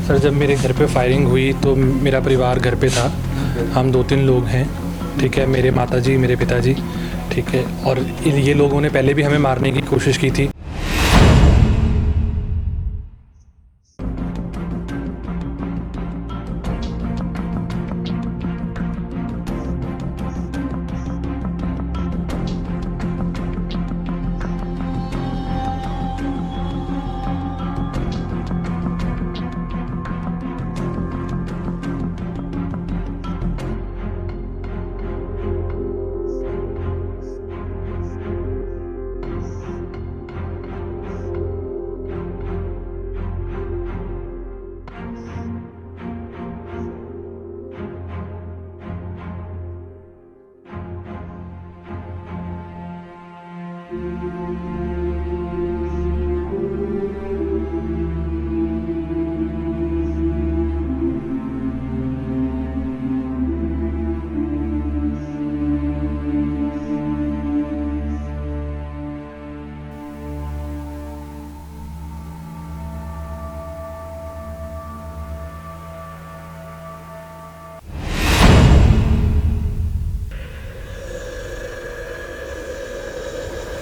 Sir जब मेरे घर पे फायरिंग हुई तो मेरा परिवार घर पे था। हम 2-3 लोग हैं, ठीक है। मेरे माताजी, मेरे पिताजी, ठीक है। और ये लोगों ने पहले भी हमें मारने की कोशिश की थी।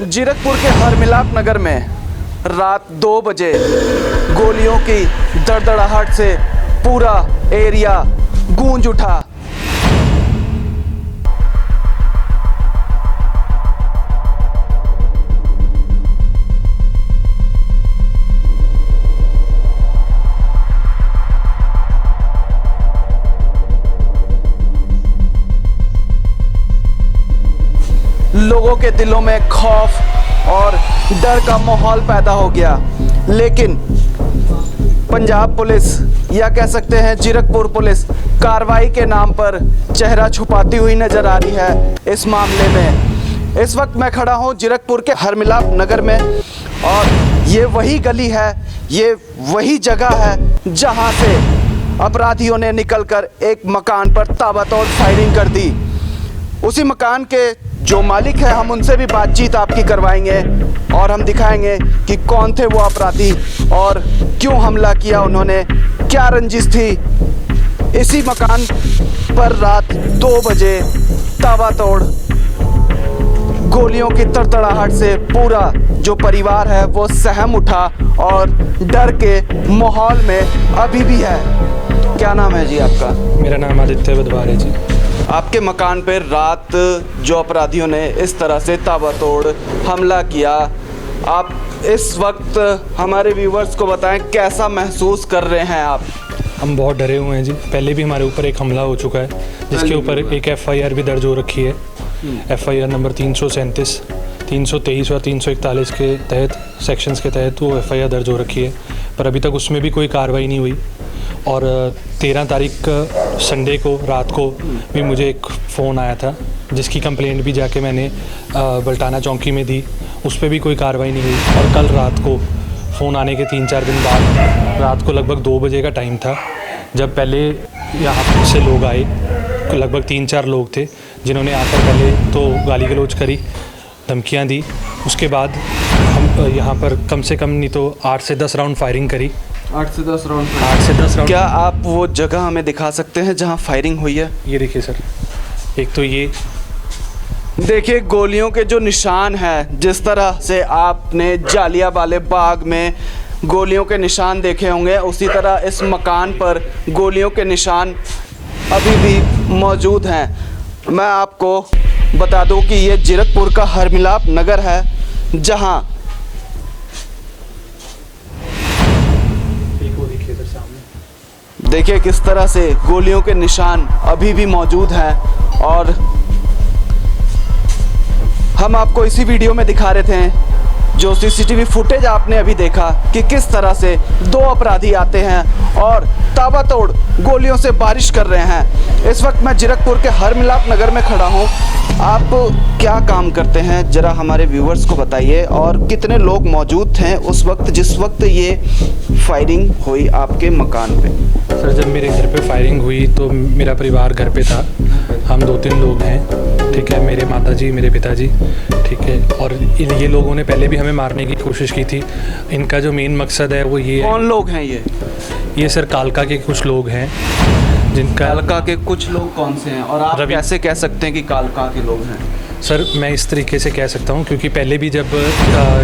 जीरकपुर के हरमिलाप नगर में रात 2 बजे गोलियों की दड़दड़ाहट से पूरा एरिया गूंज उठा। लोगों के दिलों में खौफ और डर का माहौल पैदा हो गया, लेकिन पंजाब पुलिस या कह सकते हैं जीरकपुर पुलिस कार्रवाई के नाम पर चेहरा छुपाती हुई नजर आ रही है इस मामले में। इस वक्त मैं खड़ा हूं जीरकपुर के हरमिलाप नगर में और ये वही गली है, ये वही जगह है जहां से अपराधियों ने निकलकर एक मकान पर ताबड़तोड़ फायरिंग कर दी। उसी मकान के जो मालिक है, हम उनसे भी बातचीत आपकी करवाएंगे और हम दिखाएंगे कि कौन थे वो अपराधी और क्यों हमला किया उन्होंने, क्या रंजिश थी। इसी मकान पर रात 2 बजे ताबड़तोड़ गोलियों की तड़तड़ाहट से पूरा जो परिवार है वो सहम उठा और डर के माहौल में अभी भी है। क्या नाम है जी आपका? मेरा नाम आदित्य बदवार है जी। आपके मकान पर रात जो अपराधियों ने इस तरह से ताबड़तोड़ हमला किया, आप इस वक्त हमारे व्यूवर्स को बताएं कैसा महसूस कर रहे हैं आप? हम बहुत डरे हुए हैं जी। पहले भी हमारे ऊपर एक हमला हो चुका है जिसके ऊपर एक FIR भी दर्ज हो रखी है। FIR नंबर 337, 323 और 341 के तहत सेक्शंस के तहत वो FIR दर्ज हो रखी है, पर अभी तक उसमें भी कोई कार्रवाई नहीं हुई। और 13 तारीख संडे को रात को भी मुझे एक फ़ोन आया था जिसकी कंप्लेंट भी जाके मैंने बल्टाना चौकी में दी, उस पर भी कोई कार्रवाई नहीं हुई। और कल रात को फ़ोन आने के 3-4 दिन बाद रात को लगभग 2 बजे का टाइम था, जब पहले यहाँ से लोग आए, लगभग 3-4 लोग थे जिन्होंने आकर पहले तो गाली गलौज करी, धमकियाँ दी। उसके बाद हम यहाँ पर कम से कम नहीं तो 8 से 10 राउंड फायरिंग करी। 8 से 10 राउंड? 8 से 10 राउंड। क्या आप वो जगह हमें दिखा सकते हैं जहां फायरिंग हुई है? ये देखिए सर, एक तो ये देखिए गोलियों के जो निशान हैं, जिस तरह से आपने जालियांवाला बाग में गोलियों के निशान देखे होंगे, उसी तरह इस मकान पर गोलियों के निशान अभी भी मौजूद हैं। मैं आपको बता दूं कि ये जीरकपुर का हरमिलाप नगर है जहां देखिए किस तरह से गोलियों के निशान अभी भी मौजूद हैं। और हम आपको इसी वीडियो में दिखा रहे थे जो CCTV फुटेज आपने अभी देखा कि किस तरह से 2 अपराधी आते हैं और ताबड़तोड़ गोलियों से बारिश कर रहे हैं। इस वक्त मैं जीरकपुर के हरमिलाप नगर में खड़ा हूं। आप क्या काम करते हैं जरा हमारे व्यूवर्स को बताइए, और कितने लोग मौजूद थे उस वक्त जिस वक्त ये फायरिंग हुई आपके मकान पे? सर जब मेरे घर पे फायरिंग हुई तो मेरा परिवार घर पे था। हम 2-3 लोग हैं, ठीक है। मेरे माताजी, मेरे पिताजी, ठीक है। और ये लोगों ने पहले भी हमें मारने की कोशिश की थी। इनका जो मेन मकसद है वो ये है। कौन लोग हैं ये? ये सर कालका के कुछ लोग हैं जिनका कालका के कुछ लोग कौन से हैं और आप रवि- कैसे कह सकते हैं कि कालका के लोग हैं? सर मैं इस तरीके से कह सकता हूँ क्योंकि पहले भी जब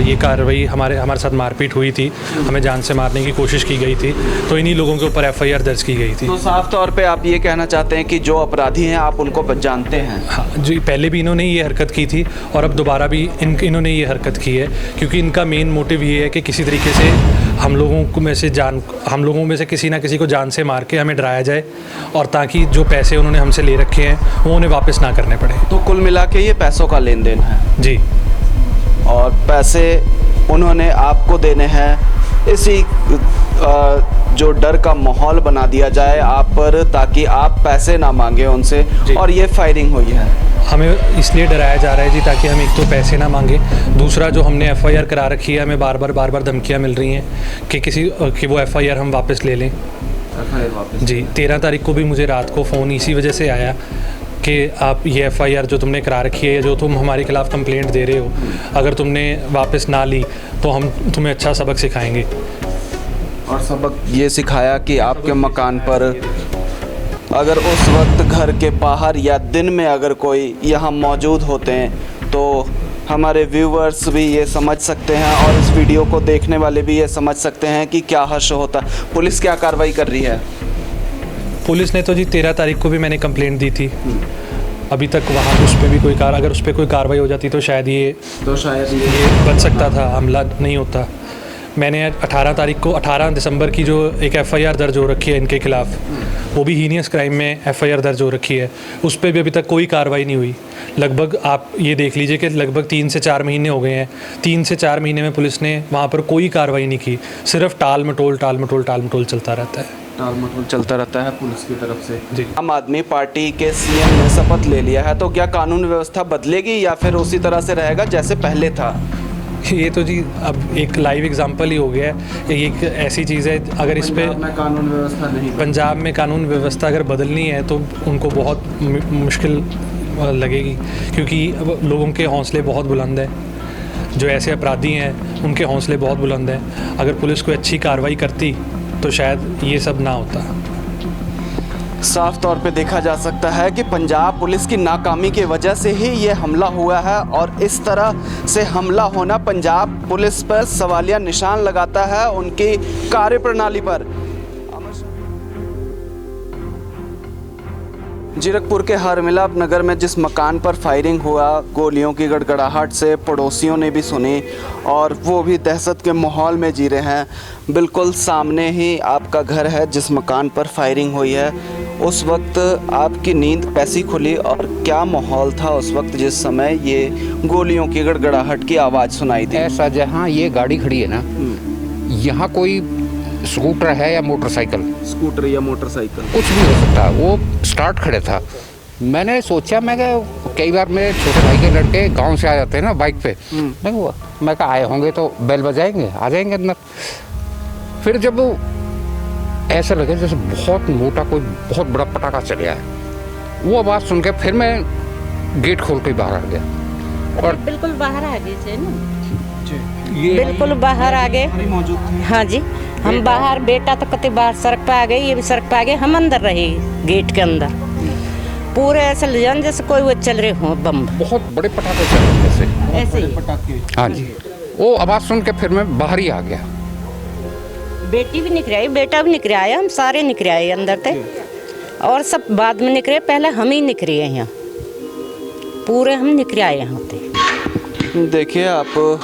ये कार्रवाई हमारे साथ मारपीट हुई थी, हमें जान से मारने की कोशिश की गई थी, तो इन्हीं लोगों के ऊपर एफआईआर दर्ज की गई थी। तो साफ तौर पे आप ये कहना चाहते हैं कि जो अपराधी हैं आप उनको जानते हैं? हाँ जी, पहले भी इन्होंने ये हरकत की थी और अब दोबारा भी इन्होंने ये हरकत की है क्योंकि इनका मेन मोटिव ये है कि किसी तरीके से हम लोगों में से किसी ना किसी को जान से मार के हमें डराया जाए और ताकि जो पैसे उन्होंने हमसे ले रखे हैं वो उन्हें वापस ना करने पड़े। तो कुल मिला के ये पैसों का लेन देन है जी, और पैसे उन्होंने आपको देने हैं इसी जो डर का माहौल बना दिया जाए आप पर ताकि आप पैसे ना मांगे उनसे, और ये फायरिंग हुई है। हमें इसलिए डराया जा रहा है जी ताकि हम एक तो पैसे ना मांगे, दूसरा जो हमने एफआईआर करा रखी है हमें बार बार धमकियां मिल रही हैं कि वो एफआईआर हम वापस ले लें। जी, 13 तारीख को भी मुझे रात को फ़ोन इसी वजह से आया कि आप ये एफआईआर जो तुमने करा रखी है, जो तुम हमारे खिलाफ़ कंप्लेंट दे रहे हो, अगर तुमने वापस ना ली तो हम तुम्हें अच्छा सबक सिखाएंगे। और सबक ये सिखाया कि आपके मकान पर अगर उस वक्त घर के बाहर या दिन में अगर कोई यहाँ मौजूद होते हैं तो हमारे व्यूवर्स भी ये समझ सकते हैं और इस वीडियो को देखने वाले भी ये समझ सकते हैं कि क्या हर्ष होता। पुलिस क्या कार्रवाई कर रही है? पुलिस ने तो जी 13 तारीख को भी मैंने कंप्लेंट दी थी, अभी तक वहाँ उस पर भी अगर उस पर कोई कार्रवाई हो जाती तो शायद ये बच सकता था, हमला नहीं होता। मैंने 18 दिसंबर की जो एक एफआईआर दर्ज हो रखी है इनके खिलाफ़, वो भी हीनियस क्राइम में एफआईआर दर्ज हो रखी है, उस पर भी अभी तक कोई कार्रवाई नहीं हुई। लगभग आप ये देख लीजिए कि लगभग 3 से 4 महीने हो गए हैं। 3 से 4 महीने में पुलिस ने वहाँ पर कोई कार्रवाई नहीं की, सिर्फ टाल मटोल चलता रहता है। चलता रहता है पुलिस की तरफ से। जी, आम आदमी पार्टी के सीएम ने शपथ ले लिया है, तो क्या कानून व्यवस्था बदलेगी या फिर उसी तरह से रहेगा जैसे पहले था? ये तो जी अब एक लाइव एग्जांपल ही हो गया है। ये एक ऐसी चीज़ है, अगर इस पे कानून व्यवस्था नहीं, पंजाब में कानून व्यवस्था अगर बदलनी है तो उनको बहुत मुश्किल लगेगी क्योंकि अब लोगों के हौसले बहुत बुलंद हैं, जो ऐसे अपराधी हैं उनके हौसले बहुत बुलंद हैं। अगर पुलिस कोई अच्छी कार्रवाई करती तो शायद ये सब ना होता। साफ तौर पे देखा जा सकता है कि पंजाब पुलिस की नाकामी की वजह से ही ये हमला हुआ है और इस तरह से हमला होना पंजाब पुलिस पर सवालिया निशान लगाता है, उनकी कार्यप्रणाली पर। जीरकपुर के हरमिलाप नगर में जिस मकान पर फायरिंग हुआ, गोलियों की गड़गड़ाहट से पड़ोसियों ने भी सुनी और वो भी दहशत के माहौल में जी रहे हैं। बिल्कुल सामने ही आपका घर है जिस मकान पर फायरिंग हुई है। उस वक्त आपकी नींद कैसी खुली और क्या माहौल था उस वक्त जिस समय ये गोलियों की गड़गड़ाहट की आवाज़ सुनाई दी? ऐसा जहाँ ये गाड़ी खड़ी है ना, यहाँ कोई स्कूटर है या मोटरसाइकिल, स्कूटर या मोटरसाइकिल कुछ भी हो सकता है, वो स्टार्ट खड़े था। मैंने सोचा, मैं कई बार मेरे छोटे भाई के लड़के गांव से आ जाते हैं ना बाइक पे, मैं कहा आए होंगे तो बेल बजाएंगे, आ जाएंगे अंदर। फिर जब ऐसा लगे जैसे बहुत मोटा कोई बहुत बड़ा पटाखा चल गया है, वो आवाज़ सुन के फिर मैं गेट खोल के बाहर आ गया और बिल्कुल बाहर आ गए थे ना, बिल्कुल बाहर आ गए। मौजूद थे। हाँ जी, हम बाहर, बेटा तो कते बाहर सड़क पे आ गए, ये भी सड़क पे आ गए, हम अंदर रहे गेट के अंदर। पूरे ऐसे जान जैसे कोई वो चल रहे हो बम, बहुत बड़े पटाखे चल रहे जैसे ऐसे ही। पटाखे। हाँ जी, वो आवाज़ सुन के फिर मैं बाहर ही आ गया। बेटी भी निकल आई, बेटा भी निकल आया, हम सारे निकल आए अंदर थे और सब बाद में निकले, पहले हम ही निकले यहाँ, पूरे हम निकल आए यहाँ थे। देखिए, आप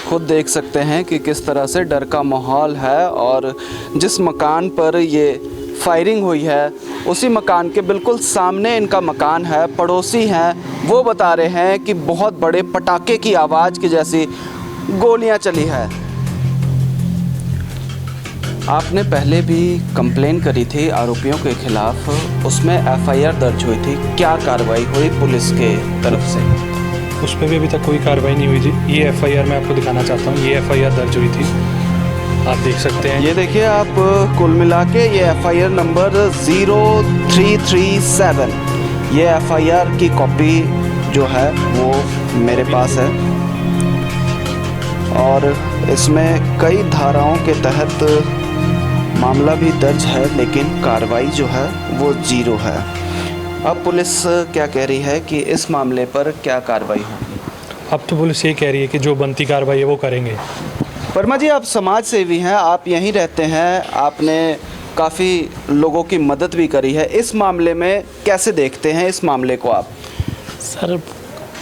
खुद देख सकते हैं कि किस तरह से डर का माहौल है और जिस मकान पर ये फायरिंग हुई है उसी मकान के बिल्कुल सामने इनका मकान है। पड़ोसी हैं, वो बता रहे हैं कि बहुत बड़े पटाखे की आवाज़ की जैसी गोलियां चली है। आपने पहले भी कंप्लेन करी थी आरोपियों के खिलाफ, उसमें एफआईआर दर्ज हुई थी, क्या कार्रवाई हुई पुलिस के तरफ से? उस पर भी अभी तक कोई कार्रवाई नहीं हुई थी। ये एफआईआर मैं आपको दिखाना चाहता हूँ, ये एफआईआर दर्ज हुई थी, आप देख सकते हैं। ये देखिए आप, कुल मिला के ये एफआईआर नंबर 0337, ये एफआईआर की कॉपी जो है वो मेरे पास है और इसमें कई धाराओं के तहत मामला भी दर्ज है लेकिन कार्रवाई जो है वो जीरो है। अब पुलिस क्या कह रही है कि इस मामले पर क्या कार्रवाई होगी? अब तो पुलिस ये कह रही है कि जो बनती कार्रवाई है वो करेंगे। वर्मा जी, आप समाज सेवी हैं, आप यहीं रहते हैं, आपने काफ़ी लोगों की मदद भी करी है। इस मामले में कैसे देखते हैं इस मामले को आप? सर,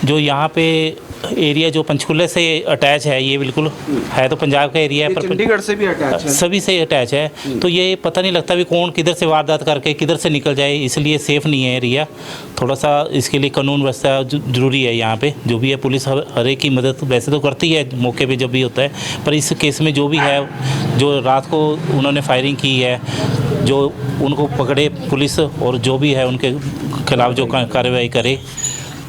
जो यहाँ पे एरिया जो पंचकुला से अटैच है, ये बिल्कुल है तो पंजाब का एरिया है, पर चंडीगढ़ से भी अटैच है। सभी से अटैच है, तो ये पता नहीं लगता भी कौन किधर से वारदात करके किधर से निकल जाए, इसलिए सेफ़ नहीं है एरिया। थोड़ा सा इसके लिए कानून व्यवस्था जरूरी है यहाँ पे। जो भी है पुलिस हर एक की मदद वैसे तो करती है मौके पे जब भी होता है, पर इस केस में जो भी है, जो रात को उन्होंने फायरिंग की है, जो उनको पकड़े पुलिस और जो भी है उनके खिलाफ जो कार्रवाई करे।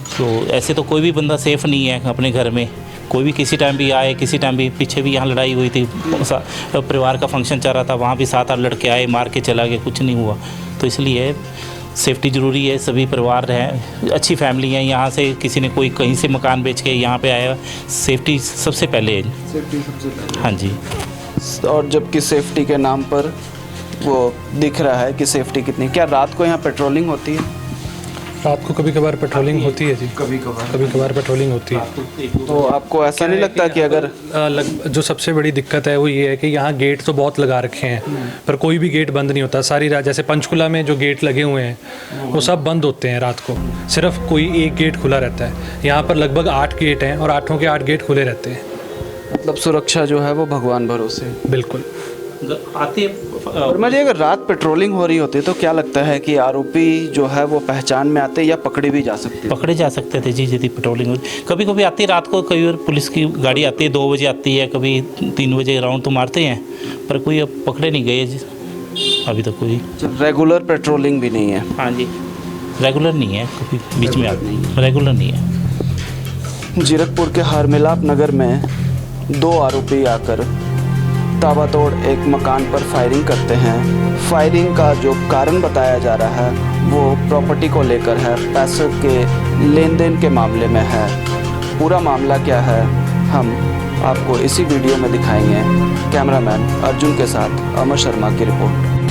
तो ऐसे तो कोई भी बंदा सेफ़ नहीं है अपने घर में, कोई भी किसी टाइम भी आए, किसी टाइम भी। पीछे भी यहाँ लड़ाई हुई थी, परिवार का फंक्शन चल रहा था, वहाँ भी 7-8 लड़के आए, मार के चला गए, कुछ नहीं हुआ। तो इसलिए सेफ्टी ज़रूरी है। सभी परिवार हैं, अच्छी फैमिली है, यहाँ से किसी ने कोई कहीं से मकान बेच के यहाँ पे आया, सेफ्टी सबसे पहले है। सेफ्टी सबसे पहले। हाँ जी। और जबकि सेफ्टी के नाम पर वो दिख रहा है कि सेफ्टी कितनी। क्या रात को यहाँ पेट्रोलिंग होती है? रात को कभी कभार पेट्रोलिंग होती है जी, कभी कभार पेट्रोलिंग होती है। तो आपको ऐसा नहीं लगता कि अगर जो सबसे बड़ी दिक्कत है वो ये है कि यहाँ गेट तो बहुत लगा रखे हैं, पर कोई भी गेट बंद नहीं होता सारी रात। जैसे पंचकुला में जो गेट लगे हुए हैं वो सब बंद होते हैं रात को, सिर्फ कोई एक गेट खुला रहता है। यहाँ पर लगभग 8 गेट हैं और 8 के 8 गेट खुले रहते हैं। मतलब सुरक्षा जो है वो भगवान भरोसे। बिल्कुल। आते और मुझे अगर रात पेट्रोलिंग हो रही होती तो क्या लगता है कि आरोपी जो है वो पहचान में आते या पकड़े भी जा सकते? पकड़े जा सकते थे जी, यदि पेट्रोलिंग होती। कभी कभी आती है रात को, कई बार पुलिस की गाड़ी आती है 2 बजे आती है, कभी 3 बजे राउंड तो मारते हैं, पर कोई अब पकड़े नहीं गए जी अभी तक कोई। रेगुलर पेट्रोलिंग भी नहीं है? हाँ जी, रेगुलर नहीं है, कभी बीच में आते नहीं, रेगुलर नहीं है। जीरकपुर के हरमिलाप नगर में 2 आरोपी आकर ताबड़तोड़ एक मकान पर फायरिंग करते हैं। फायरिंग का जो कारण बताया जा रहा है वो प्रॉपर्टी को लेकर है, पैसों के लेन देन के मामले में है। पूरा मामला क्या है हम आपको इसी वीडियो में दिखाएंगे। कैमरामैन अर्जुन के साथ अमर शर्मा की रिपोर्ट।